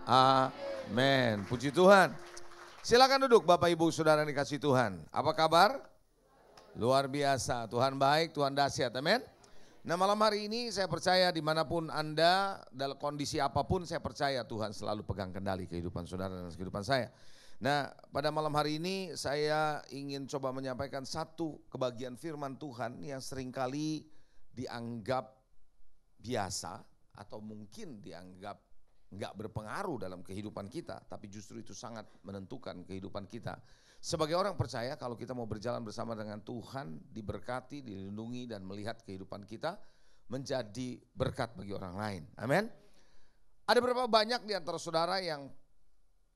Amin. Puji Tuhan. Silakan duduk Bapak Ibu Saudara yang dikasih Tuhan. Apa kabar? Luar biasa. Tuhan baik, Tuhan dahsyat. Amin. Nah malam hari ini saya percaya dimanapun Anda, dalam kondisi apapun saya percaya Tuhan selalu pegang kendali kehidupan saudara dan kehidupan saya. Nah pada malam hari ini saya ingin coba menyampaikan satu kebagian firman Tuhan yang seringkali dianggap biasa atau mungkin dianggap nggak berpengaruh dalam kehidupan kita, tapi justru itu sangat menentukan kehidupan kita. Sebagai orang percaya, kalau kita mau berjalan bersama dengan Tuhan, diberkati, dilindungi, dan melihat kehidupan kita menjadi berkat bagi orang lain. Amin. Ada berapa banyak di antara saudara yang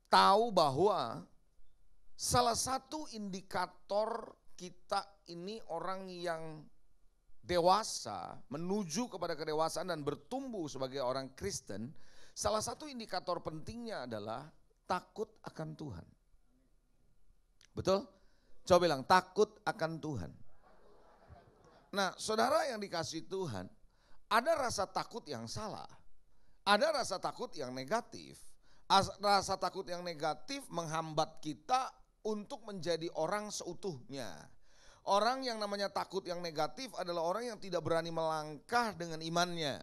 tahu bahwa salah satu indikator kita ini orang yang dewasa, menuju kepada kedewasaan dan bertumbuh sebagai orang Kristen, salah satu indikator pentingnya adalah takut akan Tuhan. Betul? Coba bilang takut akan Tuhan. Nah saudara yang dikasih Tuhan, ada rasa takut yang salah, ada rasa takut yang negatif. Rasa takut yang negatif menghambat kita untuk menjadi orang seutuhnya. Orang yang namanya takut yang negatif adalah orang yang tidak berani melangkah dengan imannya.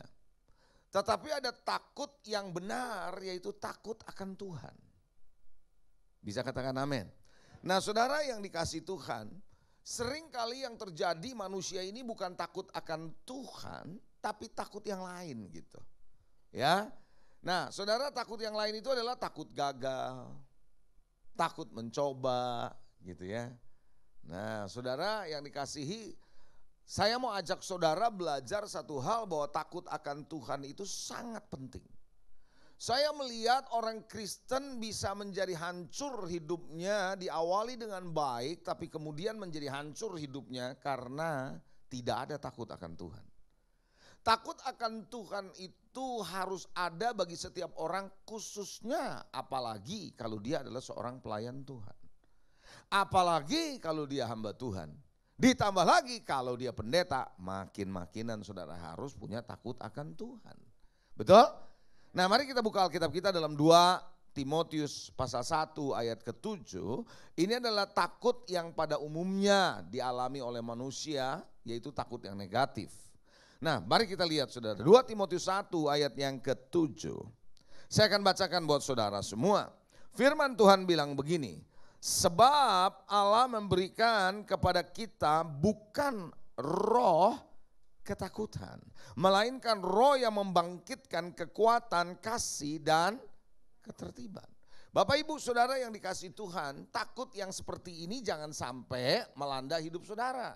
Tetapi ada takut yang benar, yaitu takut akan Tuhan. Bisa katakan amin. Nah saudara yang dikasih Tuhan, seringkali yang terjadi manusia ini bukan takut akan Tuhan, tapi takut yang lain gitu. Ya. Nah saudara, takut yang lain itu adalah takut gagal, takut mencoba gitu ya. Nah saudara yang dikasihi, saya mau ajak saudara belajar satu hal, bahwa takut akan Tuhan itu sangat penting. Saya melihat orang Kristen bisa menjadi hancur hidupnya, diawali dengan baik tapi kemudian menjadi hancur hidupnya karena tidak ada takut akan Tuhan. Takut akan Tuhan itu harus ada bagi setiap orang, khususnya apalagi kalau dia adalah seorang pelayan Tuhan. Apalagi kalau dia hamba Tuhan. Ditambah lagi kalau dia pendeta, makin-makinan saudara harus punya takut akan Tuhan. Betul? Nah mari kita buka Alkitab kita dalam 2 Timotius pasal 1 ayat ke-7. Ini adalah takut yang pada umumnya dialami oleh manusia, yaitu takut yang negatif. Nah mari kita lihat saudara, 2 Timotius 1 ayat yang ke-7. Saya akan bacakan buat saudara semua. Firman Tuhan bilang begini, sebab Allah memberikan kepada kita bukan roh ketakutan, melainkan roh yang membangkitkan kekuatan, kasih, dan ketertiban. Bapak ibu saudara yang dikasih Tuhan, takut yang seperti ini jangan sampai melanda hidup saudara.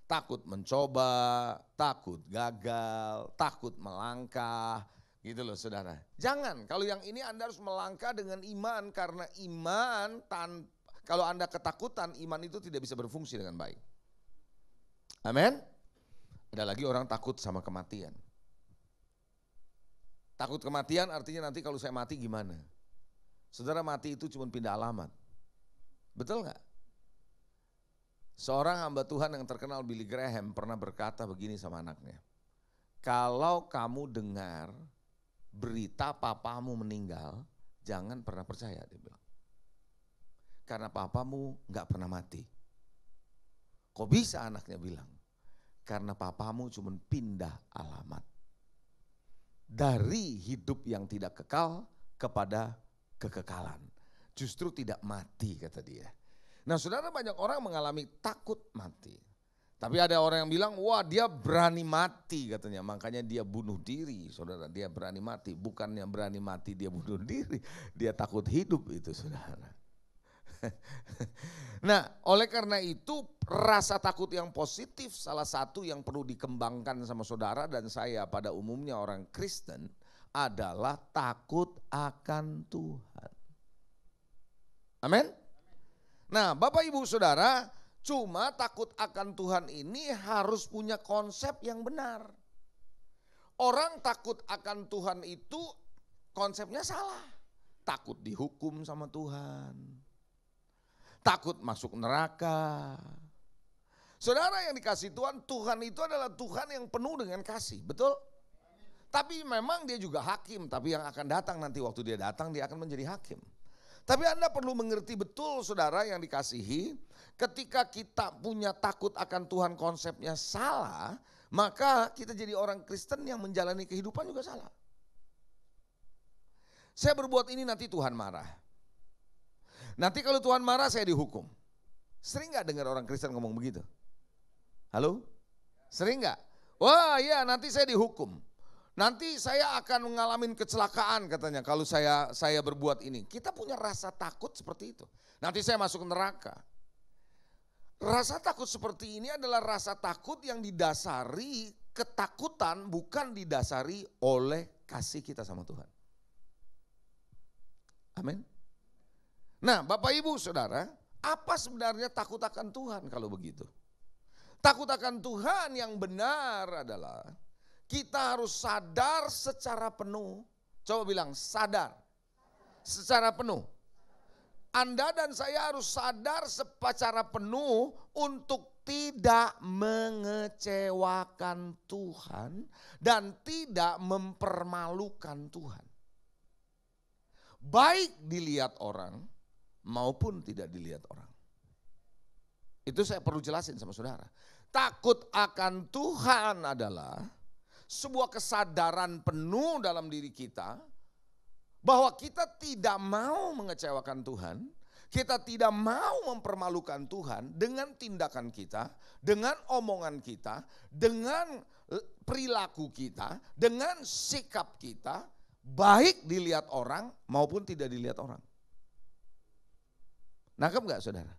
Takut mencoba, takut gagal, takut melangkah, gitu loh saudara. Jangan, kalau yang ini Anda harus melangkah dengan iman, karena iman kalau Anda ketakutan, iman itu tidak bisa berfungsi dengan baik. Amin. Ada lagi orang takut sama kematian. Takut kematian artinya nanti kalau saya mati gimana? Saudara, mati itu cuma pindah alamat. Betul gak? Seorang hamba Tuhan yang terkenal, Billy Graham, pernah berkata begini sama anaknya. Kalau kamu dengar berita papamu meninggal, jangan pernah percaya, dia bilang. Karena papamu gak pernah mati. Kok bisa, anaknya bilang? Karena papamu cuma pindah alamat. Dari hidup yang tidak kekal kepada kekekalan. Justru tidak mati, kata dia. Nah saudara, banyak orang mengalami takut mati. Tapi ada orang yang bilang, wah dia berani mati katanya. Makanya dia bunuh diri, saudara. Dia berani mati, bukannya berani mati dia bunuh diri. Dia takut hidup itu, saudara. Nah oleh karena itu rasa takut yang positif salah satu yang perlu dikembangkan sama saudara dan saya pada umumnya orang Kristen adalah takut akan Tuhan. Amin. Nah Bapak Ibu Saudara, cuma takut akan Tuhan ini harus punya konsep yang benar. Orang takut akan Tuhan itu konsepnya salah. Takut dihukum sama Tuhan, takut masuk neraka. Saudara yang dikasih Tuhan, Tuhan itu adalah Tuhan yang penuh dengan kasih, betul? Tapi memang dia juga hakim, tapi yang akan datang nanti waktu dia datang dia akan menjadi hakim. Tapi Anda perlu mengerti betul saudara yang dikasihi, ketika kita punya takut akan Tuhan konsepnya salah, maka kita jadi orang Kristen yang menjalani kehidupan juga salah. Saya berbuat ini nanti Tuhan marah. Nanti kalau Tuhan marah saya dihukum. Sering gak dengar orang Kristen ngomong begitu? Halo? Sering gak? Wah iya nanti saya dihukum. Nanti saya akan mengalami kecelakaan katanya kalau saya berbuat ini. Kita punya rasa takut seperti itu. Nanti saya masuk neraka. Rasa takut seperti ini adalah rasa takut yang didasari ketakutan, bukan didasari oleh kasih kita sama Tuhan. Amin. Nah Bapak Ibu Saudara, apa sebenarnya takut akan Tuhan kalau begitu? Takut akan Tuhan yang benar adalah kita harus sadar secara penuh. Coba bilang sadar. Secara penuh. Anda dan saya harus sadar secara penuh untuk tidak mengecewakan Tuhan dan tidak mempermalukan Tuhan. Baik dilihat orang maupun tidak dilihat orang. Itu saya perlu jelasin sama saudara. Takut akan Tuhan adalah sebuah kesadaran penuh dalam diri kita bahwa kita tidak mau mengecewakan Tuhan, kita tidak mau mempermalukan Tuhan dengan tindakan kita, dengan omongan kita, dengan perilaku kita, dengan sikap kita, baik dilihat orang maupun tidak dilihat orang. Nangkep gak saudara?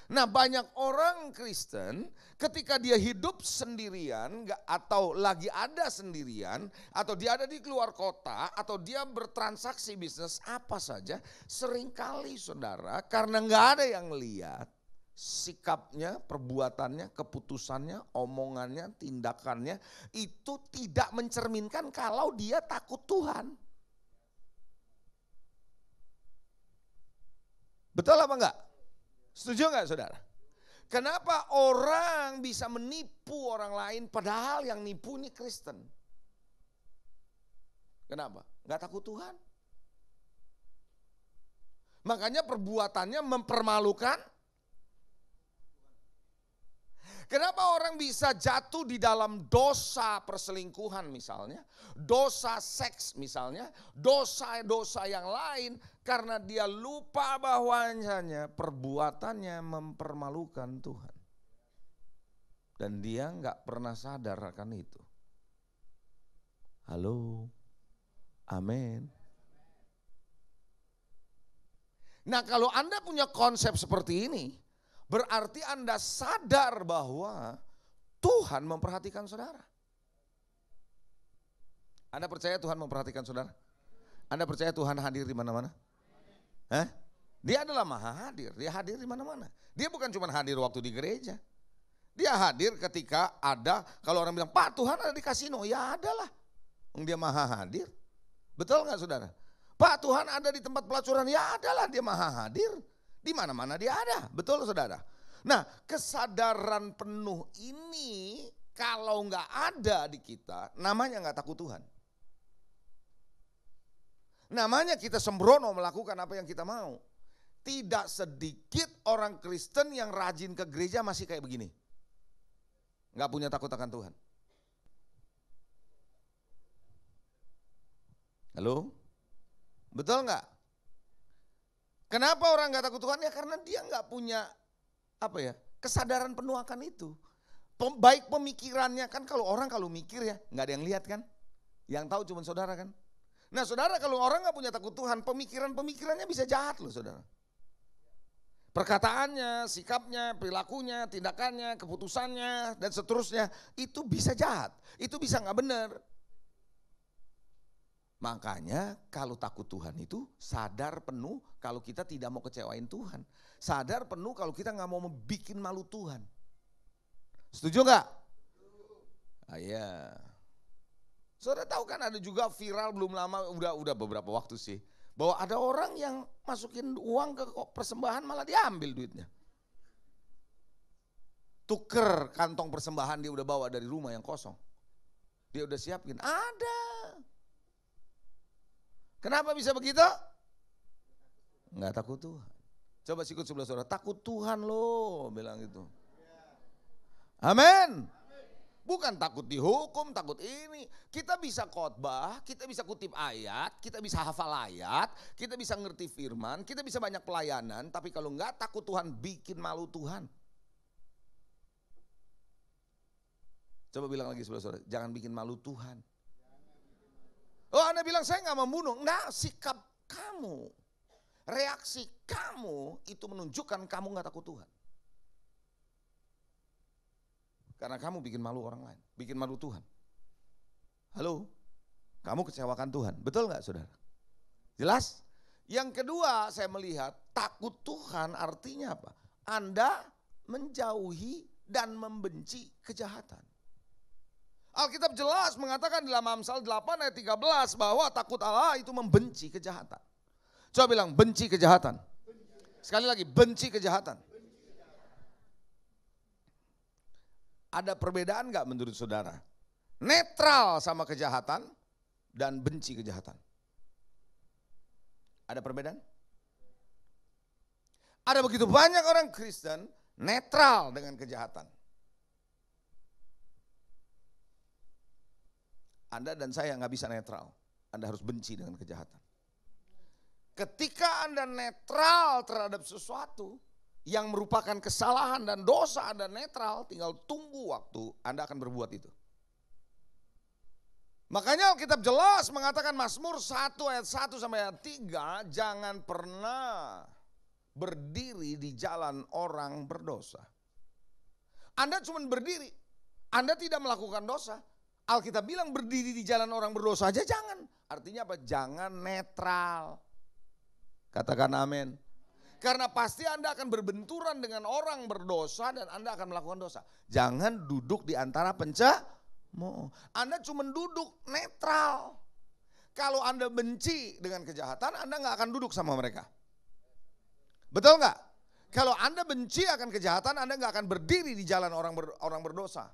Nah banyak orang Kristen ketika dia hidup sendirian atau lagi ada sendirian atau dia ada di luar kota atau dia bertransaksi bisnis apa saja, seringkali saudara karena nggak ada yang lihat sikapnya, perbuatannya, keputusannya, omongannya, tindakannya itu tidak mencerminkan kalau dia takut Tuhan. Betul apa enggak? Setuju enggak saudara? Kenapa orang bisa menipu orang lain padahal yang nipu ini Kristen? Kenapa? Enggak takut Tuhan. Makanya perbuatannya mempermalukan. Kenapa orang bisa jatuh di dalam dosa perselingkuhan misalnya, dosa seks misalnya, dosa-dosa yang lain karena dia lupa bahwasanya perbuatannya mempermalukan Tuhan. Dan dia nggak pernah sadar akan itu. Halo, amin. Nah kalau Anda punya konsep seperti ini, berarti Anda sadar bahwa Tuhan memperhatikan saudara. Anda percaya Tuhan memperhatikan saudara? Anda percaya Tuhan hadir di mana-mana? Dia adalah maha hadir, dia hadir di mana-mana. Dia bukan cuma hadir waktu di gereja. Dia hadir ketika ada, kalau orang bilang, Pak Tuhan ada di kasino, ya adalah. Dia maha hadir. Betul gak saudara? Pak Tuhan ada di tempat pelacuran, ya adalah dia maha hadir. Di mana-mana dia ada, betul saudara? Nah kesadaran penuh ini kalau nggak ada di kita, namanya nggak takut Tuhan. Namanya kita sembrono melakukan apa yang kita mau. Tidak sedikit orang Kristen yang rajin ke gereja masih kayak begini. Nggak punya takut akan Tuhan. Halo? Betul nggak? Kenapa orang nggak takut Tuhan? Ya karena dia nggak punya kesadaran penuh akan itu. Baik pemikirannya kan, kalau orang kalau mikir ya nggak ada yang lihat kan, yang tahu cuma saudara kan. Nah saudara, kalau orang nggak punya takut Tuhan, pemikirannya bisa jahat loh saudara. Perkataannya, sikapnya, perilakunya, tindakannya, keputusannya dan seterusnya itu bisa jahat, itu bisa nggak benar. Makanya kalau takut Tuhan itu sadar penuh kalau kita tidak mau kecewain Tuhan. Sadar penuh kalau kita gak mau bikin malu Tuhan. Setuju gak? Iya. Saudara tahu kan ada juga viral belum lama, udah beberapa waktu sih. Bahwa ada orang yang masukin uang ke persembahan malah diambil duitnya. Tuker kantong persembahan dia udah bawa dari rumah yang kosong. Dia udah siapin, ada. Kenapa bisa begitu? Enggak takut Tuhan. Coba sikut sebelah saudara, takut Tuhan loh, bilang gitu. Amin. Bukan takut dihukum, takut ini. Kita bisa khotbah, kita bisa kutip ayat, kita bisa hafal ayat, kita bisa ngerti firman, kita bisa banyak pelayanan. Tapi kalau enggak takut Tuhan, bikin malu Tuhan. Coba bilang lagi sebelah saudara, jangan bikin malu Tuhan. Oh, Anda bilang saya nggak membunuh. Enggak, sikap kamu, reaksi kamu itu menunjukkan kamu nggak takut Tuhan. Karena kamu bikin malu orang lain, bikin malu Tuhan. Halo, kamu kecewakan Tuhan, betul nggak saudara? Jelas? Yang kedua saya melihat takut Tuhan artinya apa? Anda menjauhi dan membenci kejahatan. Alkitab jelas mengatakan dalam Amsal 8 ayat 13 bahwa takut Allah itu membenci kejahatan. Coba bilang benci kejahatan. Sekali lagi benci kejahatan. Ada perbedaan gak menurut saudara? Netral sama kejahatan dan benci kejahatan. Ada perbedaan? Ada begitu banyak orang Kristen netral dengan kejahatan. Anda dan saya gak bisa netral. Anda harus benci dengan kejahatan. Ketika Anda netral terhadap sesuatu yang merupakan kesalahan dan dosa, Anda netral, tinggal tunggu waktu Anda akan berbuat itu. Makanya Alkitab jelas mengatakan Mazmur 1 ayat 1 sampai ayat 3, jangan pernah berdiri di jalan orang berdosa. Anda cuma berdiri, Anda tidak melakukan dosa. Alkitab bilang berdiri di jalan orang berdosa aja jangan. Artinya apa? Jangan netral. Katakan amin. Karena pasti Anda akan berbenturan dengan orang berdosa dan Anda akan melakukan dosa. Jangan duduk di antara pencemooh. Anda cuma duduk netral. Kalau Anda benci dengan kejahatan, Anda nggak akan duduk sama mereka. Betul nggak? Kalau Anda benci akan kejahatan, Anda nggak akan berdiri di jalan orang berdosa.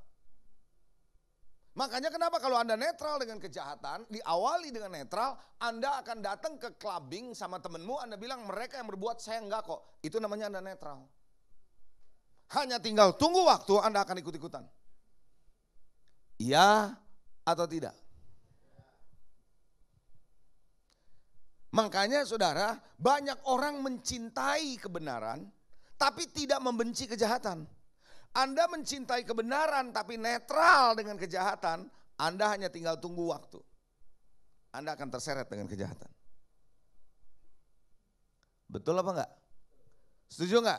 Makanya kenapa kalau Anda netral dengan kejahatan, diawali dengan netral, Anda akan datang ke clubbing sama temenmu, Anda bilang mereka yang berbuat, saya enggak kok. Itu namanya Anda netral. Hanya tinggal tunggu waktu, Anda akan ikut-ikutan. Iya atau tidak? Makanya saudara, banyak orang mencintai kebenaran, tapi tidak membenci kejahatan. Anda mencintai kebenaran tapi netral dengan kejahatan, Anda hanya tinggal tunggu waktu. Anda akan terseret dengan kejahatan. Betul apa enggak? Setuju enggak?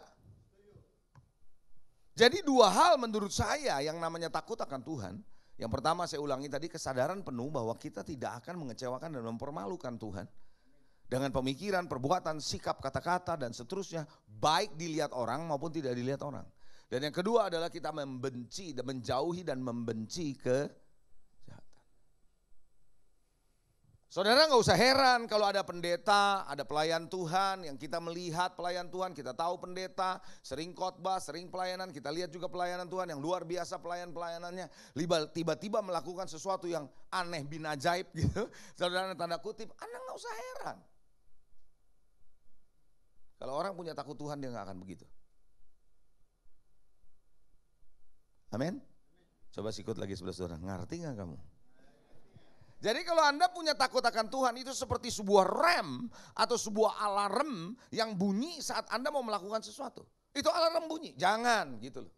Jadi dua hal menurut saya yang namanya takut akan Tuhan. Yang pertama saya ulangi tadi, kesadaran penuh bahwa kita tidak akan mengecewakan dan mempermalukan Tuhan. Dengan pemikiran, perbuatan, sikap, kata-kata dan seterusnya, baik dilihat orang maupun tidak dilihat orang. Dan yang kedua adalah kita membenci dan menjauhi dan membenci kejahatan. Saudara nggak usah heran kalau ada pendeta, ada pelayan Tuhan yang kita melihat pelayan Tuhan, kita tahu pendeta, sering khotbah, sering pelayanan, kita lihat juga pelayanan Tuhan yang luar biasa pelayanannya, tiba-tiba melakukan sesuatu yang aneh bin ajaib gitu. Saudara tanda kutip, Anda nggak usah heran. Kalau orang punya takut Tuhan dia nggak akan begitu. Amin. Coba sikut lagi sebelah saudara, ngerti gak kamu? Jadi kalau Anda punya takut akan Tuhan itu seperti sebuah rem atau sebuah alarm yang bunyi saat Anda mau melakukan sesuatu. Itu alarm bunyi, jangan gitu loh.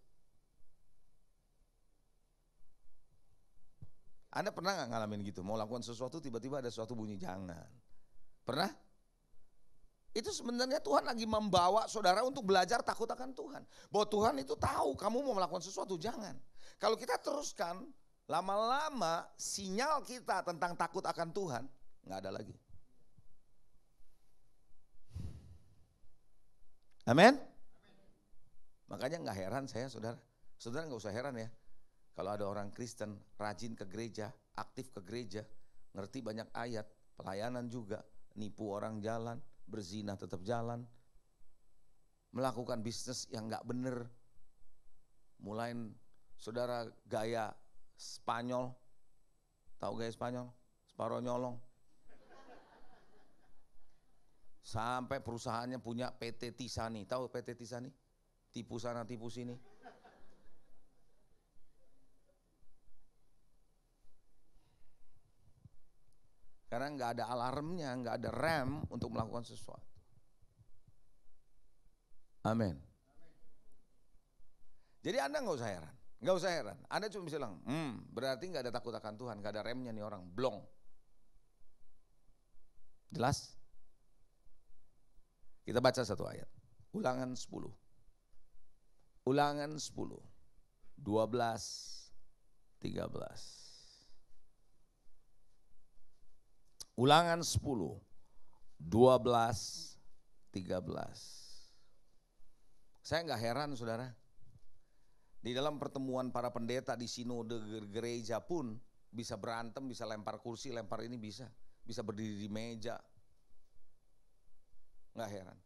Anda pernah gak ngalamin gitu, mau lakukan sesuatu tiba-tiba ada sesuatu bunyi, jangan. Pernah? Itu sebenarnya Tuhan lagi membawa saudara untuk belajar takut akan Tuhan. Bahwa Tuhan itu tahu kamu mau melakukan sesuatu, jangan. Kalau kita teruskan, lama-lama sinyal kita tentang takut akan Tuhan nggak ada lagi. Amin. Makanya nggak heran saya saudara. Saudara nggak usah heran ya. Kalau ada orang Kristen rajin ke gereja, aktif ke gereja, ngerti banyak ayat, pelayanan juga, nipu orang jalan, berzina tetap jalan, melakukan bisnis yang gak bener, mulai saudara gaya Spanyol, Tahu gaya Spanyol? Sparonyolong. Sampai perusahaannya punya PT Tisani. Tahu PT Tisani? Tipu sana, tipu sini. Karena nggak ada alarmnya, nggak ada rem untuk melakukan sesuatu. Amin. Jadi Anda nggak usah heran. Nggak usah heran. Anda cuma bisa bilang, berarti nggak ada takut akan Tuhan, nggak ada remnya nih orang, blong. Jelas? Kita baca satu ayat. Ulangan 10. Ulangan 10. 12, 13. Ulangan 10, 12, 13. Saya nggak heran saudara. Di dalam pertemuan para pendeta di sinode gereja pun bisa berantem, bisa lempar kursi, lempar ini bisa. Bisa berdiri di meja. Nggak heran.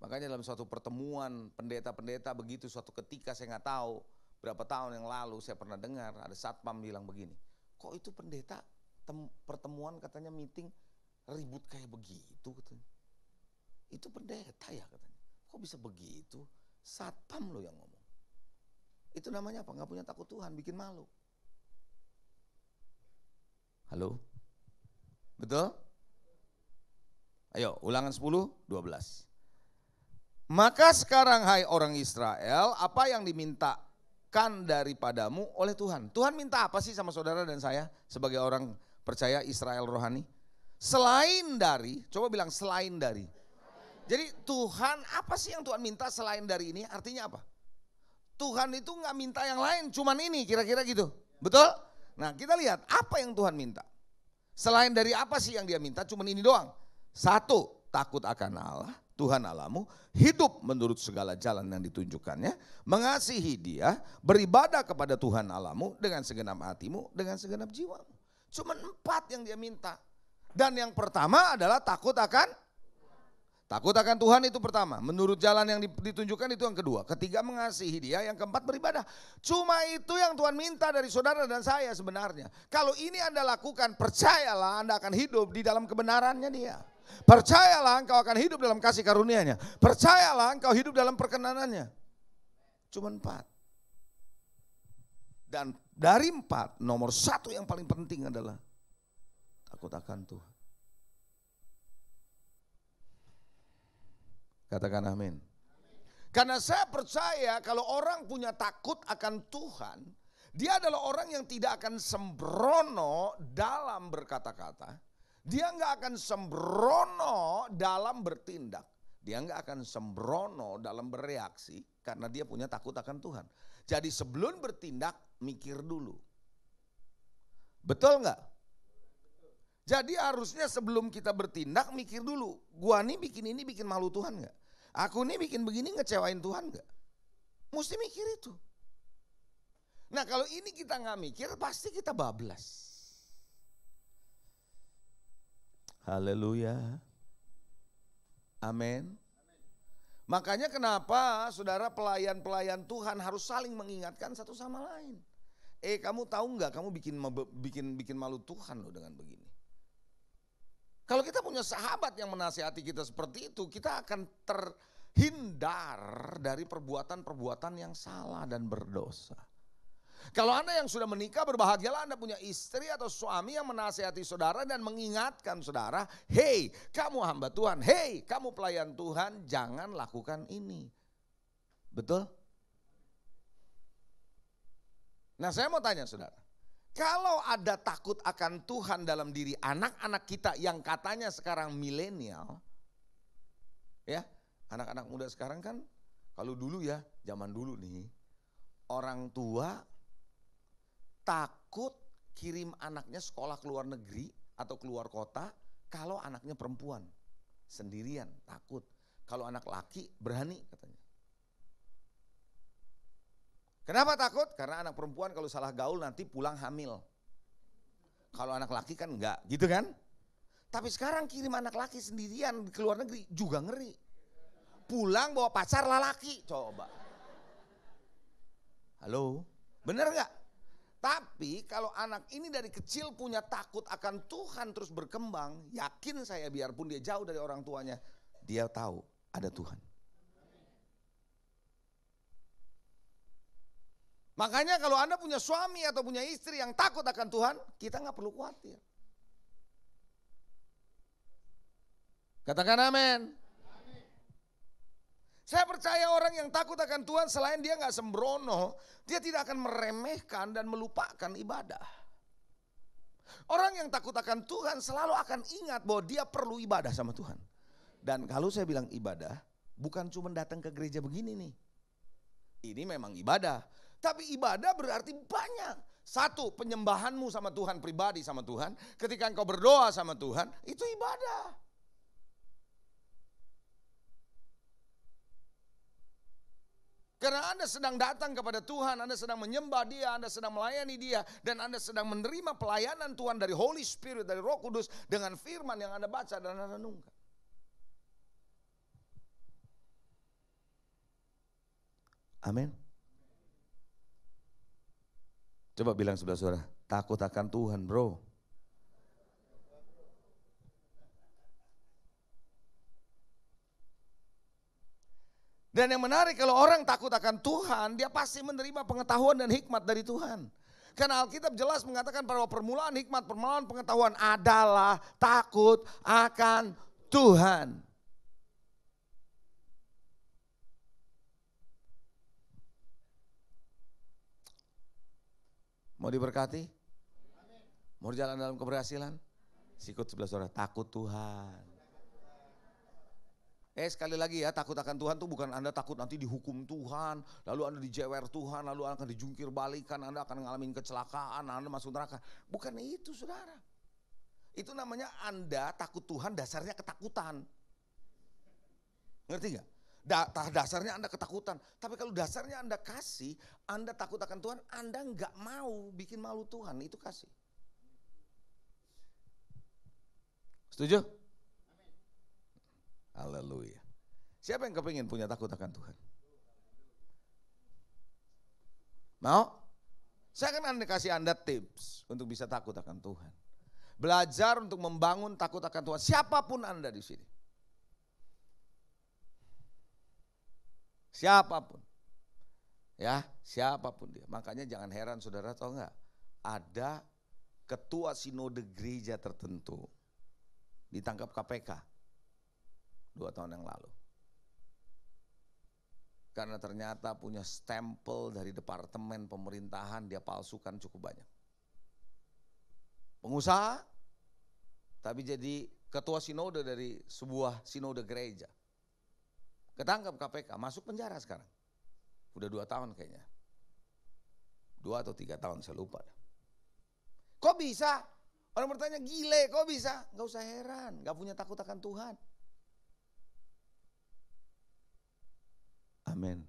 Makanya dalam suatu pertemuan pendeta-pendeta begitu suatu ketika saya nggak tahu berapa tahun yang lalu saya pernah dengar ada satpam bilang begini. Kok itu pendeta pertemuan katanya meeting ribut kayak begitu katanya. Itu pendeta ya katanya. Kok bisa begitu? Satpam lo yang ngomong. Itu namanya apa? Gak punya takut Tuhan, bikin malu. Halo? Betul? Ayo ulangan 10, 12. Maka sekarang hai orang Israel, apa yang dimintakan daripadamu oleh Tuhan? Tuhan minta apa sih sama saudara dan saya sebagai orang percaya Israel rohani? Selain dari, coba bilang selain dari. Jadi Tuhan apa sih yang Tuhan minta selain dari ini? Artinya apa? Tuhan itu gak minta yang lain, cuman ini kira-kira gitu. Betul? Nah kita lihat apa yang Tuhan minta. Selain dari apa sih yang dia minta? Cuman ini doang. 1, takut akan Allah, Tuhan Allahmu, hidup menurut segala jalan yang ditunjukkannya, mengasihi Dia, beribadah kepada Tuhan Allahmu dengan segenap hatimu, dengan segenap jiwamu. Cuman 4 yang dia minta. Dan yang pertama adalah takut akan Tuhan itu pertama. Menurut jalan yang ditunjukkan itu yang kedua. Ketiga mengasihi Dia, yang keempat beribadah. Cuma itu yang Tuhan minta dari saudara dan saya sebenarnya. Kalau ini Anda lakukan, percayalah Anda akan hidup di dalam kebenarannya Dia. Percayalah engkau akan hidup dalam kasih karunia-Nya. Percayalah engkau hidup dalam perkenanannya. Cuma 4. Dan dari 4, nomor 1 yang paling penting adalah takut akan Tuhan. Katakan amin. Karena saya percaya kalau orang punya takut akan Tuhan, dia adalah orang yang tidak akan sembrono dalam berkata-kata. Dia nggak akan sembrono dalam bertindak. Dia nggak akan sembrono dalam bereaksi karena dia punya takut akan Tuhan. Jadi sebelum bertindak mikir dulu. Betul nggak? Jadi harusnya sebelum kita bertindak mikir dulu. Gua nih bikin ini bikin malu Tuhan nggak? Aku nih bikin begini ngecewain Tuhan nggak? Mesti mikir itu. Nah kalau ini kita nggak mikir pasti kita bablas. Haleluya. Amin. Makanya kenapa saudara pelayan-pelayan Tuhan harus saling mengingatkan satu sama lain. Kamu tahu nggak kamu bikin malu Tuhan loh dengan begini. Kalau kita punya sahabat yang menasihati kita seperti itu, kita akan terhindar dari perbuatan-perbuatan yang salah dan berdosa. Kalau Anda yang sudah menikah, berbahagialah Anda punya istri atau suami yang menasihati saudara dan mengingatkan saudara, hey kamu hamba Tuhan, hey kamu pelayan Tuhan, jangan lakukan ini. Betul? Nah saya mau tanya saudara, kalau ada takut akan Tuhan dalam diri anak-anak kita yang katanya sekarang milenial, ya anak-anak muda sekarang kan, kalau dulu ya, zaman dulu nih, orang tua takut kirim anaknya sekolah ke luar negeri atau keluar kota kalau anaknya perempuan, sendirian, takut. Kalau anak laki berani katanya. Kenapa takut? Karena anak perempuan kalau salah gaul nanti pulang hamil. Kalau anak laki kan enggak, gitu kan? Tapi sekarang kirim anak laki sendirian ke luar negeri juga ngeri. Pulang bawa pacar laki, coba. Halo, bener enggak? Tapi kalau anak ini dari kecil punya takut akan Tuhan terus berkembang, yakin saya biarpun dia jauh dari orang tuanya, dia tahu ada Tuhan. Makanya kalau Anda punya suami atau punya istri yang takut akan Tuhan, kita nggak perlu khawatir. Katakan amin. Saya percaya orang yang takut akan Tuhan selain dia nggak sembrono, dia tidak akan meremehkan dan melupakan ibadah. Orang yang takut akan Tuhan selalu akan ingat bahwa dia perlu ibadah sama Tuhan. Dan kalau saya bilang ibadah, bukan cuma datang ke gereja begini nih. Ini memang ibadah. Tapi ibadah berarti banyak. Satu, penyembahanmu sama Tuhan, pribadi sama Tuhan. Ketika engkau berdoa sama Tuhan, itu ibadah. Karena Anda sedang datang kepada Tuhan, Anda sedang menyembah Dia, Anda sedang melayani Dia, dan Anda sedang menerima pelayanan Tuhan dari Holy Spirit, dari Roh Kudus, dengan firman yang Anda baca dan Anda renungkan. Amin. Coba bilang sebelah saudara, takut akan Tuhan bro. Dan yang menarik kalau orang takut akan Tuhan, dia pasti menerima pengetahuan dan hikmat dari Tuhan. Karena Alkitab jelas mengatakan bahwa permulaan hikmat, permulaan pengetahuan adalah takut akan Tuhan. Mau diberkati? Mau jalan dalam keberhasilan? Sikut sebelah saudara, takut Tuhan. Sekali lagi ya, takut akan Tuhan itu bukan Anda takut nanti dihukum Tuhan, lalu Anda dijewer Tuhan, lalu Anda akan dijungkir balikan, Anda akan ngalamin kecelakaan, Anda masuk neraka. Bukan itu saudara. Itu namanya Anda takut Tuhan dasarnya ketakutan. Ngerti gak? Dasarnya Anda ketakutan. Tapi kalau dasarnya Anda kasih, Anda takut akan Tuhan, Anda gak mau bikin malu Tuhan, itu kasih. Setuju? Haleluya. Siapa yang kepingin punya takut akan Tuhan? Mau? Saya akan kasih Anda tips untuk bisa takut akan Tuhan. Belajar untuk membangun takut akan Tuhan. Siapapun Anda di sini. Siapapun. Ya, siapapun dia. Makanya jangan heran saudara, tahu enggak? Ada ketua sinode gereja tertentu ditangkap KPK 2 tahun yang lalu. Karena ternyata punya stempel dari departemen pemerintahan, dia palsukan cukup banyak. Pengusaha, tapi jadi ketua sinode dari sebuah sinode gereja. Ketangkap KPK, masuk penjara sekarang. Udah 2 tahun kayaknya. 2 atau 3 tahun, saya lupa. Kok bisa? Orang bertanya, gile kok bisa? Gak usah heran, gak punya takut akan Tuhan. Amin.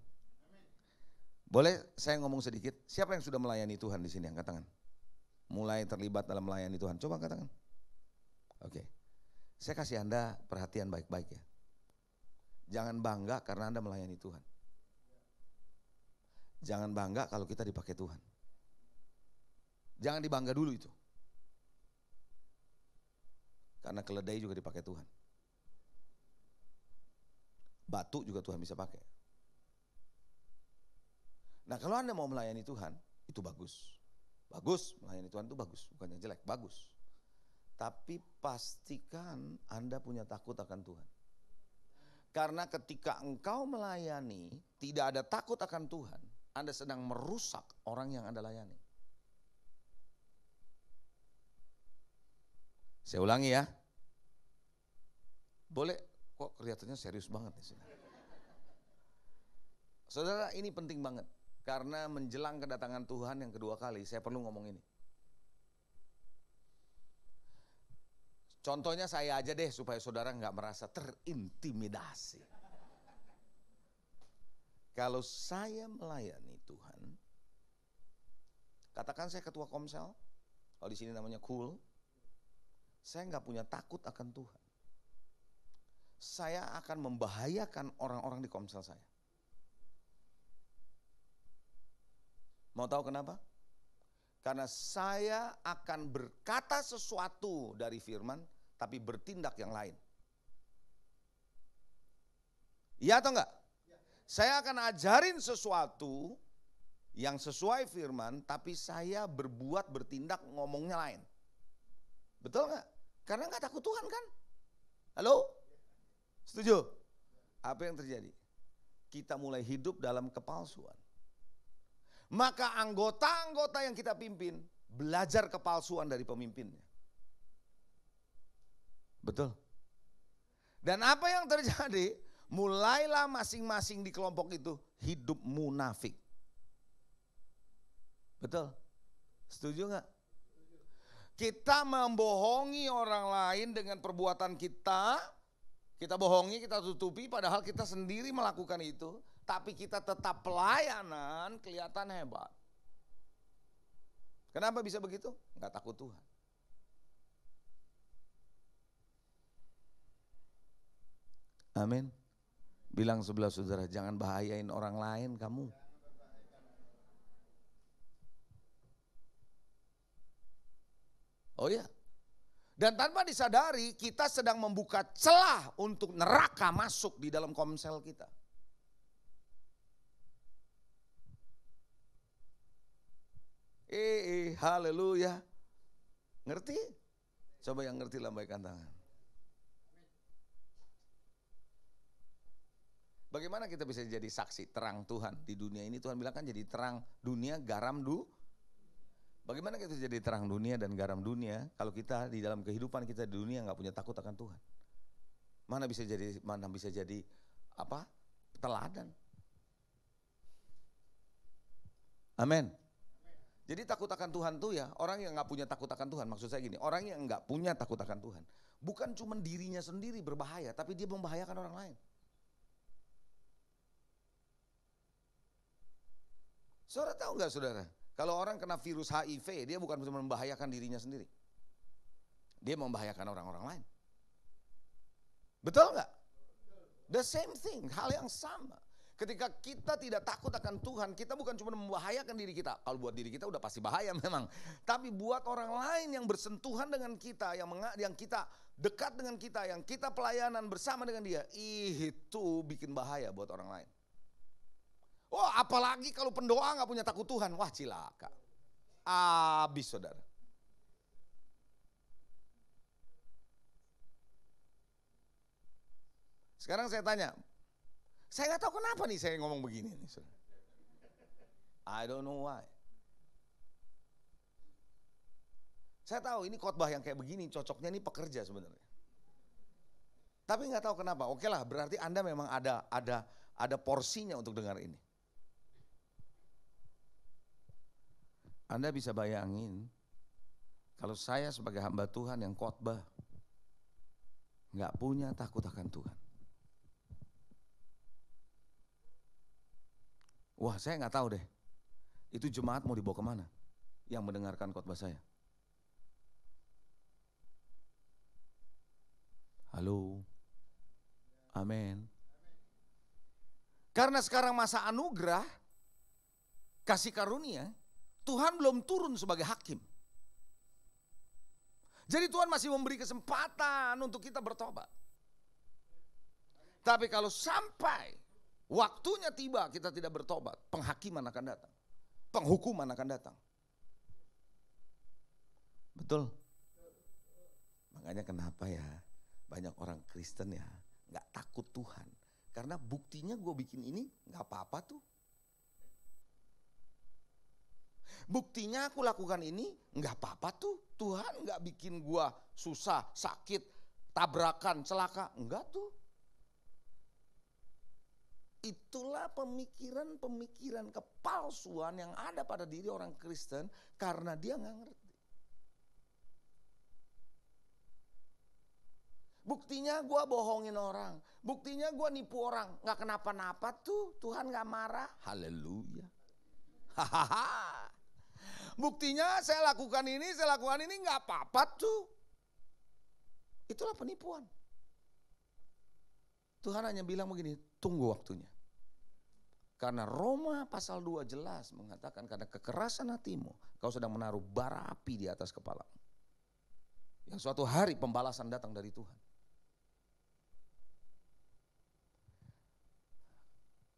Boleh saya ngomong sedikit? Siapa yang sudah melayani Tuhan di sini? Angkat tangan. Mulai terlibat dalam melayani Tuhan. Coba angkat tangan. Oke. Saya kasih Anda perhatian baik-baik ya. Jangan bangga karena Anda melayani Tuhan. Jangan bangga kalau kita dipakai Tuhan. Jangan dibangga dulu itu. Karena keledai juga dipakai Tuhan. Batu juga Tuhan bisa pakai. Nah kalau Anda mau melayani Tuhan, itu bagus. Bagus, melayani Tuhan itu bagus, bukannya jelek, bagus. Tapi pastikan Anda punya takut akan Tuhan. Karena ketika engkau melayani, tidak ada takut akan Tuhan, Anda sedang merusak orang yang Anda layani. Saya ulangi ya. Boleh, kok kelihatannya serius banget di sini. Saudara, ini penting banget. Karena menjelang kedatangan Tuhan yang kedua kali, saya perlu ngomong ini. Contohnya saya aja deh, supaya saudara nggak merasa terintimidasi. Kalau saya melayani Tuhan, katakan saya ketua komsel, kalau di sini namanya cool, saya nggak punya takut akan Tuhan. Saya akan membahayakan orang-orang di komsel saya. Mau tahu kenapa? Karena saya akan berkata sesuatu dari firman, tapi bertindak yang lain. Iya atau enggak? Saya akan ajarin sesuatu yang sesuai firman, tapi saya berbuat, bertindak, ngomongnya lain. Betul enggak? Karena enggak takut Tuhan kan? Halo? Setuju? Apa yang terjadi? Kita mulai hidup dalam kepalsuan. Maka anggota-anggota yang kita pimpin belajar kepalsuan dari pemimpinnya. Betul. Dan apa yang terjadi? Mulailah masing-masing di kelompok itu hidup munafik. Betul. Setuju nggak? Kita membohongi orang lain dengan perbuatan kita. Kita bohongi, kita tutupi, padahal kita sendiri melakukan itu. Tapi kita tetap pelayanan, kelihatan hebat. Kenapa bisa begitu? Enggak takut Tuhan. Amin. Bilang sebelah saudara, jangan bahayain orang lain kamu. Oh ya. Dan tanpa disadari kita sedang membuka celah untuk neraka masuk di dalam komsel kita. Haleluya. Ngerti? Coba yang ngerti lambaikan tangan. Bagaimana kita bisa jadi saksi terang Tuhan di dunia ini? Tuhan bilang kan jadi terang dunia, garam Bagaimana kita jadi terang dunia dan garam dunia kalau kita di dalam kehidupan kita di dunia nggak punya takut akan Tuhan? Mana bisa jadi apa? Teladan. Amin. Jadi takut akan Tuhan tuh ya, orang yang nggak punya takut akan Tuhan, maksud saya gini, orang yang nggak punya takut akan Tuhan, bukan cuma dirinya sendiri berbahaya, tapi dia membahayakan orang lain. Saudara tahu nggak saudara, kalau orang kena virus HIV, dia bukan cuma membahayakan dirinya sendiri, dia membahayakan orang-orang lain. Betul nggak? The same thing, hal yang sama. Ketika kita tidak takut akan Tuhan, kita bukan cuma membahayakan diri kita. Kalau buat diri kita udah pasti bahaya memang. Tapi buat orang lain yang bersentuhan dengan kita, yang kita dekat dengan kita, yang kita pelayanan bersama dengan dia, itu bikin bahaya buat orang lain. Oh, apalagi kalau pendoa nggak punya takut Tuhan, wah cilaka. Abis saudara. Sekarang saya tanya, saya nggak tahu kenapa nih saya ngomong begini nih. I don't know why. Saya tahu ini khotbah yang kayak begini cocoknya nih pekerja sebenarnya. Tapi nggak tahu kenapa. Oke lah, berarti Anda memang ada porsinya untuk dengar ini. Anda bisa bayangin kalau saya sebagai hamba Tuhan yang khotbah nggak punya takut akan Tuhan. Wah, saya nggak tahu deh. Itu jemaat mau dibawa kemana? Yang mendengarkan khotbah saya. Halo. Amin. Karena sekarang masa anugerah, kasih karunia, Tuhan belum turun sebagai hakim. Jadi Tuhan masih memberi kesempatan untuk kita bertobat. Tapi kalau sampai waktunya tiba kita tidak bertobat, penghakiman akan datang. Penghukuman akan datang. Betul? Makanya kenapa ya banyak orang Kristen ya gak takut Tuhan. Karena buktinya gue bikin ini gak apa-apa tuh. Buktinya aku lakukan ini gak apa-apa tuh. Tuhan gak bikin gue susah, sakit, tabrakan, celaka. Enggak tuh. Itulah pemikiran-pemikiran kepalsuan yang ada pada diri orang Kristen karena dia gak ngerti. Buktinya gue bohongin orang, buktinya gue nipu orang, gak kenapa-napa tuh, Tuhan gak marah. Haleluya. Hahaha. Buktinya saya lakukan ini gak apa-apa tuh. Itulah penipuan. Tuhan hanya bilang begini, tunggu waktunya. Karena Roma pasal 2 jelas mengatakan karena kekerasan hatimu, kau sedang menaruh bara api di atas kepalamu. Yang suatu hari pembalasan datang dari Tuhan.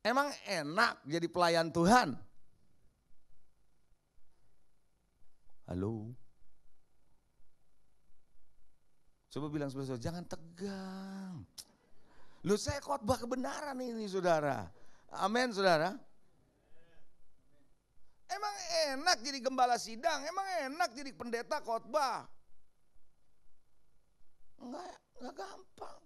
Emang enak jadi pelayan Tuhan? Halo? Coba bilang saudara, jangan tegang. Loh saya khotbah kebenaran ini saudara. Amin saudara. Emang enak jadi gembala sidang, emang enak jadi pendeta khotbah. Enggak gampang.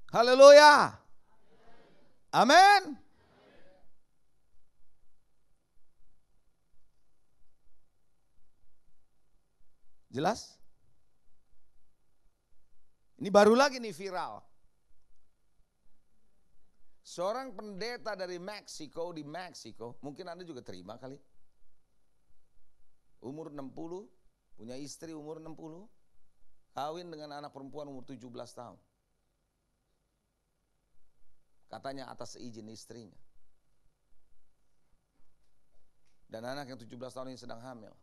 Haleluya. Amin. Jelas? Ini baru lagi nih viral. Seorang pendeta dari Meksiko, di Meksiko, mungkin Anda juga terima kali. Umur 60, punya istri umur 60, kawin dengan anak perempuan umur 17 tahun. Katanya atas izin istrinya. Dan anak yang 17 tahun ini sedang hamil.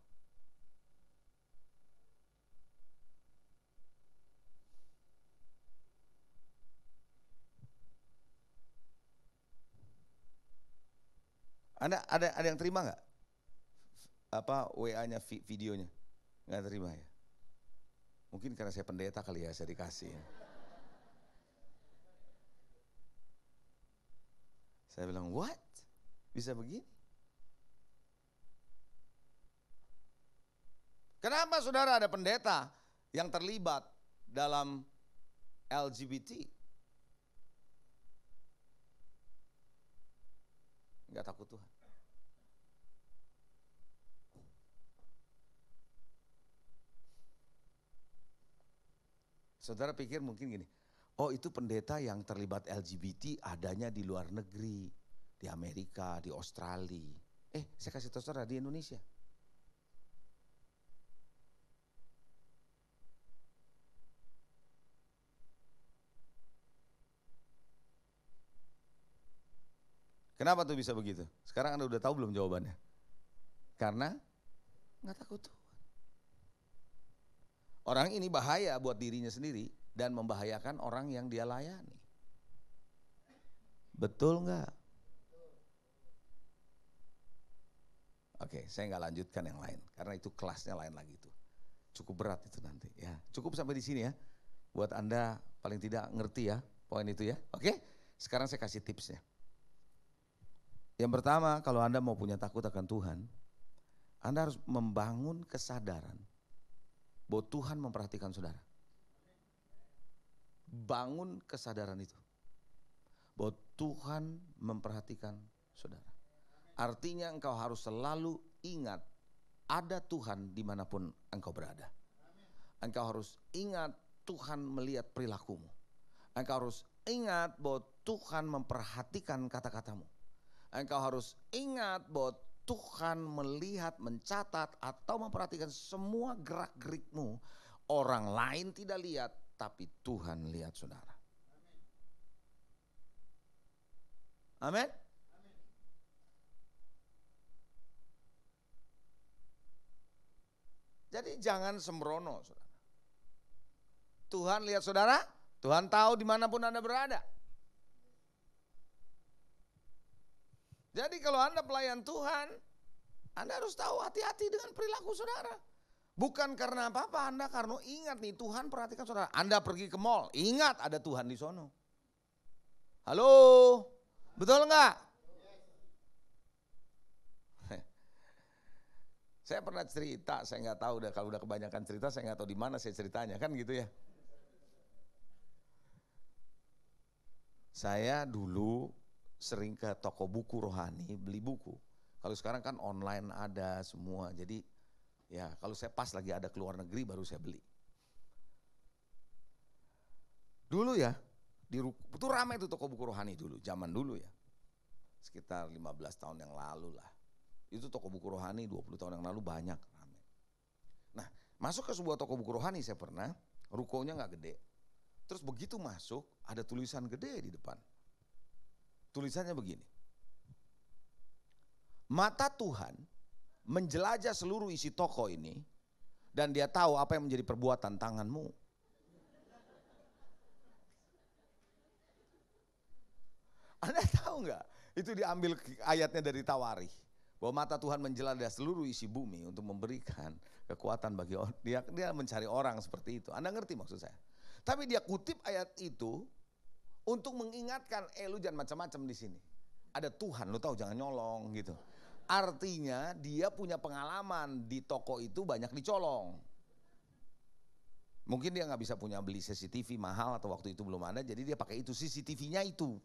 Ada yang terima nggak? Apa WA-nya, videonya? Nggak terima ya? Mungkin karena saya pendeta kali ya, saya dikasih. Saya bilang, what? Bisa begini? Kenapa saudara ada pendeta yang terlibat dalam LGBT? Nggak takut Tuhan. Saudara pikir mungkin gini, oh itu pendeta yang terlibat LGBT adanya di luar negeri, di Amerika, di Australia. Saya kasih tahu saudara di Indonesia. Kenapa tuh bisa begitu? Sekarang Anda udah tahu belum jawabannya? Karena nggak takut Tuhan. Orang ini bahaya buat dirinya sendiri dan membahayakan orang yang dia layani. Betul nggak? Oke, saya nggak lanjutkan yang lain karena itu kelasnya lain lagi itu. Cukup berat itu nanti ya. Cukup sampai di sini ya. Buat Anda paling tidak ngerti ya poin itu ya. Oke, sekarang saya kasih tipsnya. Yang pertama, kalau Anda mau punya takut akan Tuhan, Anda harus membangun kesadaran bahwa Tuhan memperhatikan saudara. Bangun kesadaran itu. Bahwa Tuhan memperhatikan saudara. Artinya engkau harus selalu ingat ada Tuhan dimanapun engkau berada. Engkau harus ingat Tuhan melihat perilakumu. Engkau harus ingat bahwa Tuhan memperhatikan kata-katamu. Engkau harus ingat bahwa Tuhan melihat, mencatat atau memperhatikan semua gerak-gerikmu. Orang lain tidak lihat, tapi Tuhan lihat saudara. Amin. Jadi jangan sembrono saudara. Tuhan lihat saudara, Tuhan tahu dimanapun Anda berada. Jadi kalau Anda pelayan Tuhan, Anda harus tahu hati-hati dengan perilaku saudara. Bukan karena apa-apa, Anda karena ingat nih Tuhan perhatikan saudara. Anda pergi ke mall, ingat ada Tuhan di sono. Halo, betul enggak? Saya pernah cerita, saya nggak tahu kalau udah kebanyakan cerita, saya nggak tahu di mana saya ceritanya, kan gitu ya. Saya dulu sering ke toko buku rohani beli buku. Kalau sekarang kan online ada semua. Jadi ya kalau saya pas lagi ada keluar negeri baru saya beli. Dulu ya, itu ramai itu toko buku rohani dulu, zaman dulu ya. Sekitar 15 tahun yang lalu lah. Itu toko buku rohani 20 tahun yang lalu banyak ramai. Nah, masuk ke sebuah toko buku rohani saya pernah, rukonya nggak gede. Terus begitu masuk, ada tulisan gede di depan. Tulisannya begini. Mata Tuhan menjelajah seluruh isi toko ini dan dia tahu apa yang menjadi perbuatan tanganmu. Anda tahu nggak? Itu diambil ayatnya dari Tawarikh. Bahwa mata Tuhan menjelajah seluruh isi bumi untuk memberikan kekuatan bagi orang. Dia mencari orang seperti itu. Anda ngerti maksud saya? Tapi dia kutip ayat itu untuk mengingatkan, lu jangan macam-macam di sini. Ada Tuhan, lu tahu, jangan nyolong gitu. Artinya dia punya pengalaman di toko itu banyak dicolong. Mungkin dia nggak bisa punya beli CCTV mahal atau waktu itu belum ada, jadi dia pakai itu CCTV-nya itu.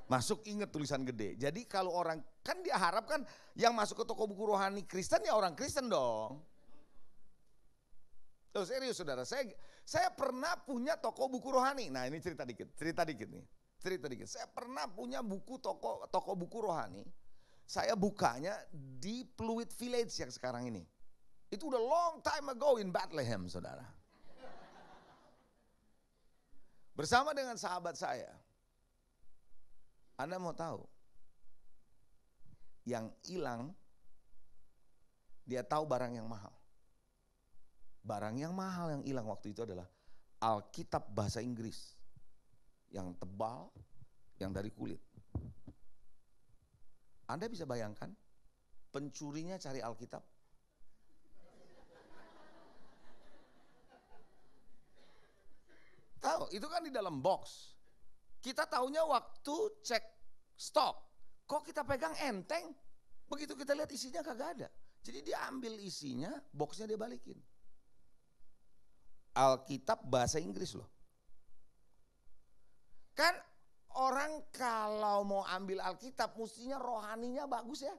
Masuk, inget tulisan gede. Jadi kalau orang, kan dia harapkan yang masuk ke toko buku rohani Kristen ya orang Kristen dong. Loh serius saudara, saya pernah punya toko buku rohani. Nah ini cerita dikit nih. Saya pernah punya toko buku rohani. Saya bukanya di Pluit Village yang sekarang ini. Itu udah long time ago in Bethlehem, saudara. Bersama dengan sahabat saya. Anda mau tahu? Yang hilang, dia tahu barang yang mahal. Barang yang mahal yang hilang waktu itu adalah Alkitab bahasa Inggris. Yang tebal, yang dari kulit. Anda bisa bayangkan, pencurinya cari Alkitab. Tahu, itu kan di dalam box. Kita taunya waktu cek stok. Kok kita pegang enteng? Begitu kita lihat isinya kagak ada. Jadi dia ambil isinya, boxnya dia balikin. Alkitab bahasa Inggris loh. Kan orang kalau mau ambil Alkitab mestinya rohaninya bagus ya.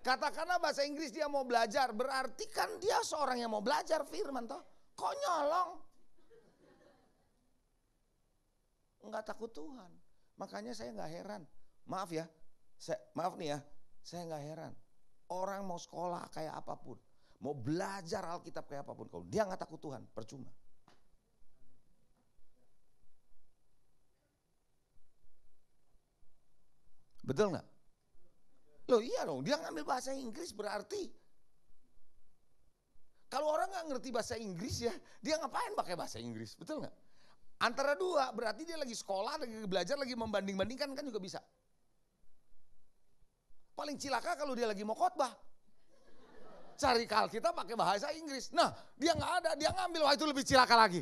Katakanlah bahasa Inggris dia mau belajar, berarti kan dia seorang yang mau belajar firman toh. Kok nyolong? Enggak takut Tuhan. Makanya saya enggak heran. Maaf ya, maaf nih ya, saya enggak heran. Orang mau sekolah kayak apapun, mau belajar Alkitab kayak apapun, kalau dia enggak takut Tuhan, percuma. Betul nggak? Loh iya dong, dia ngambil bahasa Inggris berarti. Kalau orang nggak ngerti bahasa Inggris ya, dia ngapain pakai bahasa Inggris, betul nggak? Antara dua, berarti dia lagi sekolah, lagi belajar, lagi membanding-bandingkan kan juga bisa. Paling cilaka kalau dia lagi mau khotbah. Cari Alkitab pakai bahasa Inggris. Nah, dia nggak ada, dia ngambil, wah itu lebih cilaka lagi.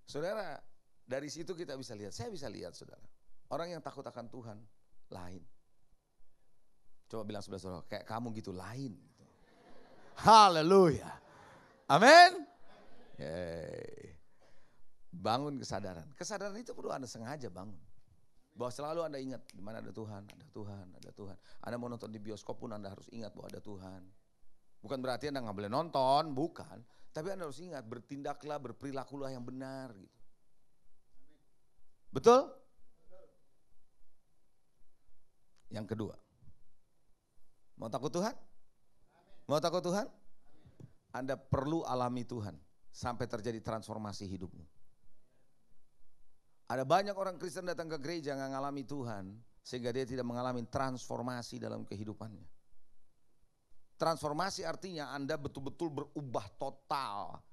Saudara, dari situ kita bisa lihat, saya bisa lihat saudara. Orang yang takut akan Tuhan, lain. Coba bilang sebelah saudara, kayak kamu gitu, lain. Haleluya. Amin. Bangun kesadaran. Kesadaran itu perlu Anda sengaja bangun. Bahwa selalu Anda ingat, di mana ada Tuhan, ada Tuhan, ada Tuhan. Anda mau nonton di bioskop pun Anda harus ingat bahwa ada Tuhan. Bukan berarti Anda nggak boleh nonton, bukan. Tapi Anda harus ingat, bertindaklah, berperilakulah yang benar. Gitu. Betul? Yang kedua, mau takut Tuhan? Mau takut Tuhan? Anda perlu alami Tuhan sampai terjadi transformasi hidupmu. Ada banyak orang Kristen datang ke gereja nggak ngalami Tuhan sehingga dia tidak mengalami transformasi dalam kehidupannya. Transformasi artinya Anda betul-betul berubah total.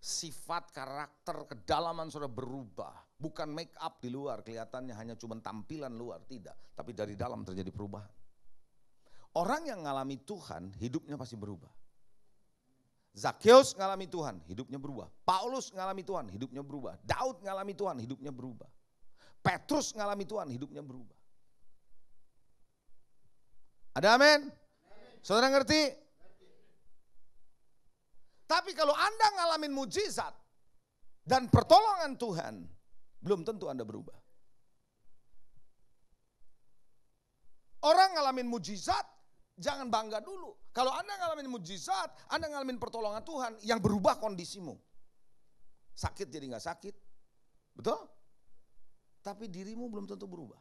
Sifat, karakter, kedalaman sudah berubah. Bukan make up di luar, kelihatannya hanya cuma tampilan luar, tidak. Tapi dari dalam terjadi perubahan. Orang yang ngalami Tuhan, hidupnya pasti berubah. Zakheus ngalami Tuhan, hidupnya berubah. Paulus ngalami Tuhan, hidupnya berubah. Daud ngalami Tuhan, hidupnya berubah. Petrus ngalami Tuhan, hidupnya berubah. Ada amin? Saudara ngerti? Tapi kalau Anda ngalamin mujizat dan pertolongan Tuhan, belum tentu Anda berubah. Orang ngalamin mujizat, jangan bangga dulu. Kalau Anda ngalamin mujizat, Anda ngalamin pertolongan Tuhan, yang berubah kondisimu. Sakit jadi gak sakit. Betul? Tapi dirimu belum tentu berubah.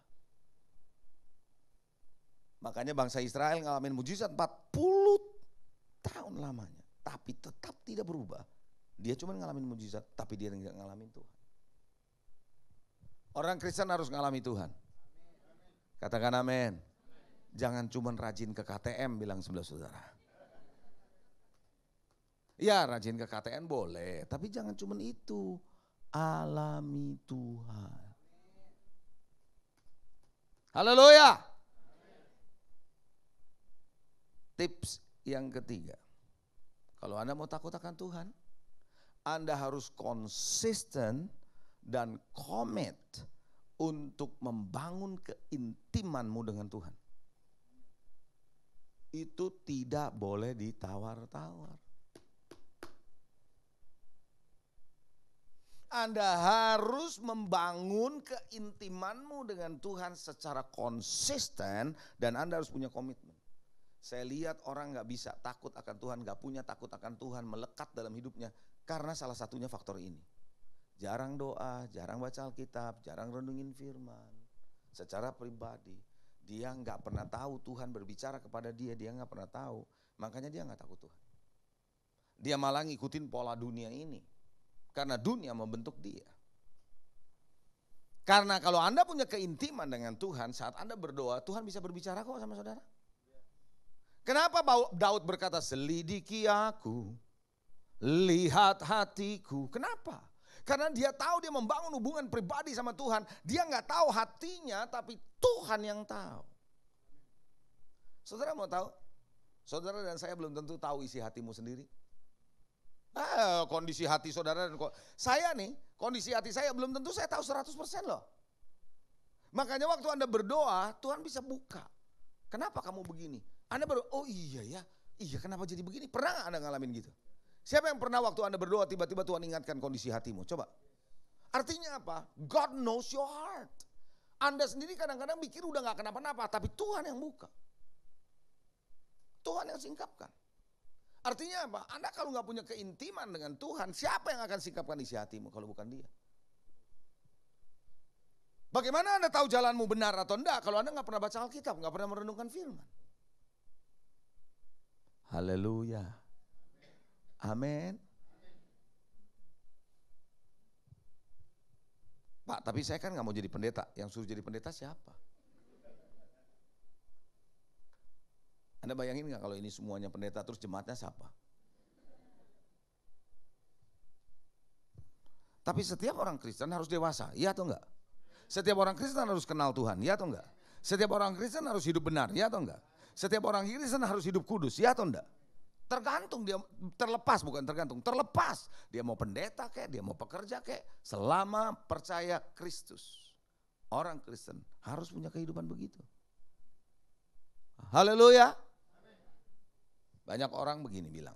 Makanya bangsa Israel ngalamin mujizat 40 tahun lamanya, tapi tetap tidak berubah. Dia cuma ngalamin mujizat, tapi dia tidak ngalamin Tuhan. Orang Kristen harus ngalami Tuhan. Katakan amin. Jangan cuma rajin ke KTM, bilang sebelah saudara. Ya rajin ke KTM boleh, tapi jangan cuma itu. Alami Tuhan. Haleluya. Tips yang ketiga. Kalau Anda mau takut akan Tuhan, Anda harus konsisten dan komit untuk membangun keintimanmu dengan Tuhan. Itu tidak boleh ditawar-tawar. Anda harus membangun keintimanmu dengan Tuhan secara konsisten dan Anda harus punya komitmen. Saya lihat orang gak bisa takut akan Tuhan, gak punya takut akan Tuhan, melekat dalam hidupnya karena salah satunya faktor ini. Jarang doa, jarang baca Alkitab, jarang renungin firman. Secara pribadi, dia gak pernah tahu Tuhan berbicara kepada dia gak pernah tahu. Makanya dia gak takut Tuhan. Dia malah ngikutin pola dunia ini. Karena dunia membentuk dia. Karena kalau Anda punya keintiman dengan Tuhan, saat Anda berdoa, Tuhan bisa berbicara kok sama saudara. Kenapa Daud berkata, selidiki aku, lihat hatiku. Kenapa? Karena dia tahu dia membangun hubungan pribadi sama Tuhan. Dia gak tahu hatinya, tapi Tuhan yang tahu. Saudara mau tahu? Saudara dan saya belum tentu tahu isi hatimu sendiri. Kondisi hati saudara dan saya nih, kondisi hati saya belum tentu saya tahu 100% loh. Makanya waktu Anda berdoa, Tuhan bisa buka. Kenapa kamu begini? Anda baru, oh iya kenapa jadi begini? Pernah gak Anda ngalamin gitu? Siapa yang pernah waktu Anda berdoa tiba-tiba Tuhan ingatkan kondisi hatimu? Coba. Artinya apa? God knows your heart. Anda sendiri kadang-kadang mikir udah gak kenapa-napa, tapi Tuhan yang buka. Tuhan yang singkapkan. Artinya apa? Anda kalau gak punya keintiman dengan Tuhan, siapa yang akan singkapkan isi hatimu kalau bukan dia? Bagaimana Anda tahu jalanmu benar atau enggak kalau Anda gak pernah baca Alkitab, gak pernah merenungkan firman? Haleluya. Amin. Pak, tapi saya kan gak mau jadi pendeta. Yang suruh jadi pendeta siapa? Anda bayangin gak kalau ini semuanya pendeta terus jemaatnya siapa? Tapi setiap orang Kristen harus dewasa, iya atau enggak? Setiap orang Kristen harus kenal Tuhan, iya atau enggak? Setiap orang Kristen harus hidup benar, iya atau enggak? Setiap orang Kristen harus hidup kudus, iya atau enggak? Tergantung dia, terlepas bukan tergantung, terlepas. Dia mau pendeta kek, dia mau pekerja kek, selama percaya Kristus. Orang Kristen harus punya kehidupan begitu. Haleluya. Banyak orang begini bilang,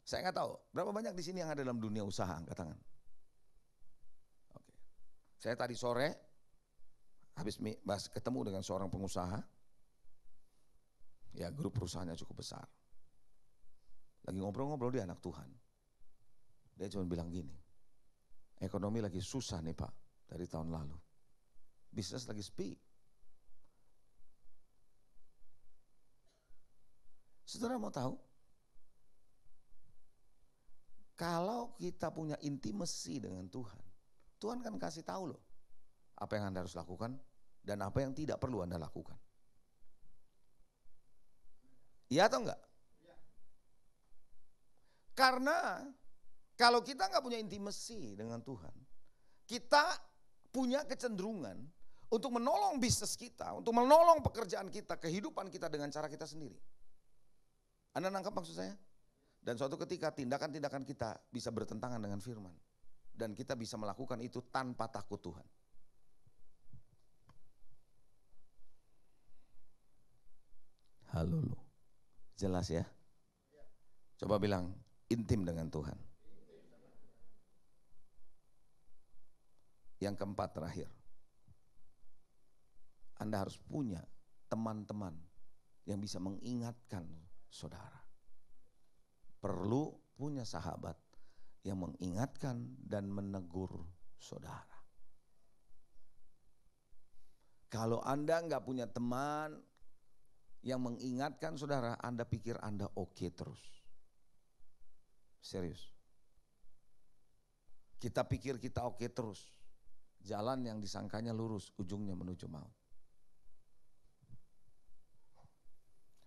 saya nggak tahu berapa banyak di sini yang ada dalam dunia usaha, angkat tangan. Oke. Saya tadi sore habis ketemu dengan seorang pengusaha, ya grup perusahaannya cukup besar. Lagi ngobrol-ngobrol, dia anak Tuhan. Dia cuma bilang gini, ekonomi lagi susah nih Pak dari tahun lalu, bisnis lagi sepi. Saudara mau tahu? Kalau kita punya intimacy dengan Tuhan, Tuhan kan kasih tahu loh apa yang Anda harus lakukan dan apa yang tidak perlu Anda lakukan. Iya atau enggak? Karena kalau kita nggak punya intimacy dengan Tuhan, kita punya kecenderungan untuk menolong bisnis kita, untuk menolong pekerjaan kita, kehidupan kita dengan cara kita sendiri. Anda nangkap maksud saya? Dan suatu ketika tindakan-tindakan kita bisa bertentangan dengan firman. Dan kita bisa melakukan itu tanpa takut Tuhan. Halo lo. Jelas ya? Coba bilang, intim dengan Tuhan. Yang keempat terakhir. Anda harus punya teman-teman yang bisa mengingatkan saudara. Perlu punya sahabat yang mengingatkan dan menegur saudara. Kalau Anda nggak punya teman yang mengingatkan saudara, Anda pikir Anda oke terus. Serius. Kita pikir kita oke terus. Jalan yang disangkanya lurus, ujungnya menuju maut.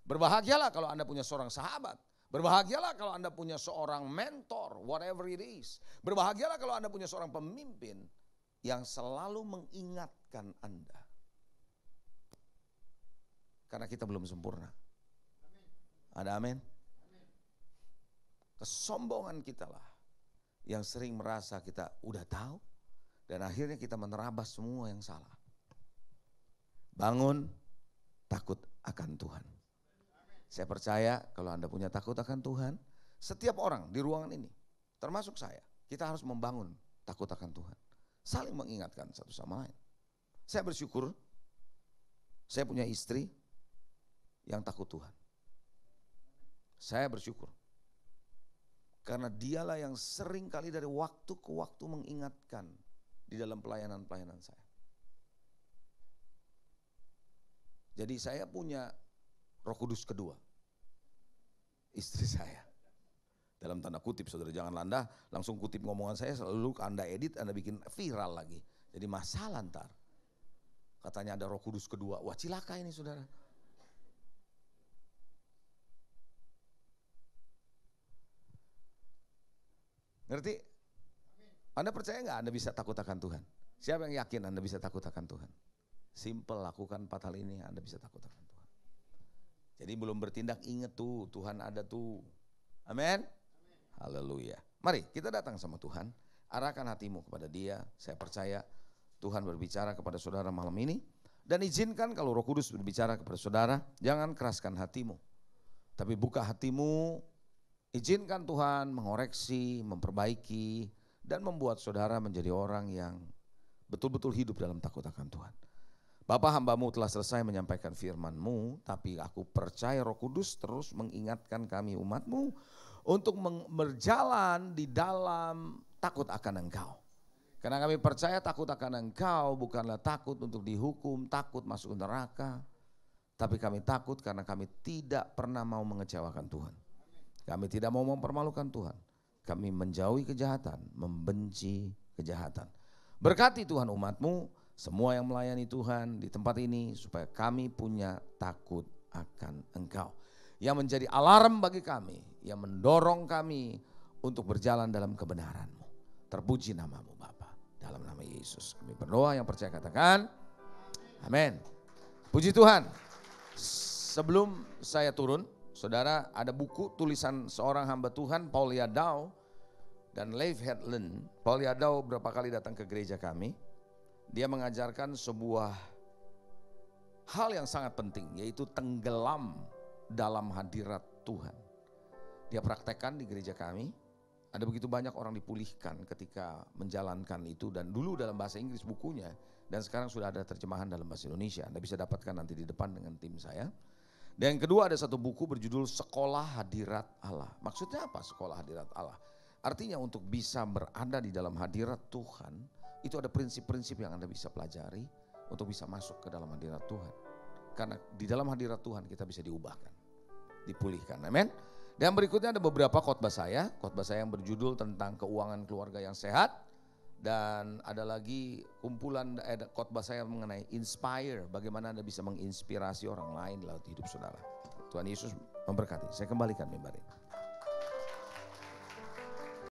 Berbahagialah kalau Anda punya seorang sahabat. Berbahagialah kalau Anda punya seorang mentor, whatever it is. Berbahagialah kalau Anda punya seorang pemimpin yang selalu mengingatkan Anda. Karena kita belum sempurna. Ada amin? Kesombongan kita lah yang sering merasa kita udah tahu dan akhirnya kita menerabas semua yang salah. Bangun takut akan Tuhan. Saya percaya kalau Anda punya takut akan Tuhan, setiap orang di ruangan ini, termasuk saya, kita harus membangun takut akan Tuhan. Saling mengingatkan satu sama lain. Saya bersyukur, saya punya istri yang takut Tuhan. Saya bersyukur. Karena dialah yang sering kali dari waktu ke waktu mengingatkan di dalam pelayanan-pelayanan saya. Jadi saya punya Roh Kudus kedua, istri saya. Dalam tanda kutip, saudara jangan Anda langsung kutip ngomongan saya, selalu Anda edit, Anda bikin viral lagi. Jadi masalah ntar. Katanya ada Roh Kudus kedua, wah cilaka ini saudara. Ngerti? Anda percaya nggak Anda bisa takut akan Tuhan? Siapa yang yakin Anda bisa takut akan Tuhan? Simple, lakukan 4 hal ini, Anda bisa takut akan Tuhan. Jadi belum bertindak, ingat tuh, Tuhan ada tuh. Amin. Haleluya. Mari kita datang sama Tuhan, arahkan hatimu kepada Dia. Saya percaya Tuhan berbicara kepada saudara malam ini. Dan izinkan kalau Roh Kudus berbicara kepada saudara, jangan keraskan hatimu. Tapi buka hatimu, izinkan Tuhan mengoreksi, memperbaiki, dan membuat saudara menjadi orang yang betul-betul hidup dalam takut akan Tuhan. Bapa, hamba-Mu telah selesai menyampaikan firman-Mu, tapi aku percaya Roh Kudus terus mengingatkan kami umat-Mu untuk berjalan di dalam takut akan Engkau. Karena kami percaya takut akan Engkau bukanlah takut untuk dihukum, takut masuk neraka, tapi kami takut karena kami tidak pernah mau mengecewakan Tuhan. Kami tidak mau mempermalukan Tuhan. Kami menjauhi kejahatan, membenci kejahatan. Berkati Tuhan umat-Mu, semua yang melayani Tuhan di tempat ini, supaya kami punya takut akan Engkau. Yang menjadi alarm bagi kami, yang mendorong kami untuk berjalan dalam kebenaran-Mu. Terpuji nama-Mu Bapa. Dalam nama Yesus kami berdoa, yang percaya katakan amin. Puji Tuhan. Sebelum saya turun, saudara, ada buku tulisan seorang hamba Tuhan, Paul Yadau dan Leif Hetland. Paul Yadau berapa kali datang ke gereja kami. Dia mengajarkan sebuah hal yang sangat penting, yaitu tenggelam dalam hadirat Tuhan. Dia praktekkan di gereja kami. Ada begitu banyak orang dipulihkan ketika menjalankan itu, dan dulu dalam bahasa Inggris bukunya, dan sekarang sudah ada terjemahan dalam bahasa Indonesia. Anda bisa dapatkan nanti di depan dengan tim saya. Dan yang kedua, ada satu buku berjudul Sekolah Hadirat Allah. Maksudnya apa Sekolah Hadirat Allah? Artinya untuk bisa berada di dalam hadirat Tuhan, itu ada prinsip-prinsip yang Anda bisa pelajari untuk bisa masuk ke dalam hadirat Tuhan. Karena di dalam hadirat Tuhan kita bisa diubahkan, dipulihkan. Amin. Dan berikutnya ada beberapa khotbah saya yang berjudul tentang keuangan keluarga yang sehat. Dan ada lagi kumpulan khotbah saya mengenai inspire, bagaimana Anda bisa menginspirasi orang lain dalam hidup saudara. Tuhan Yesus memberkati. Saya kembalikan mimbar ini.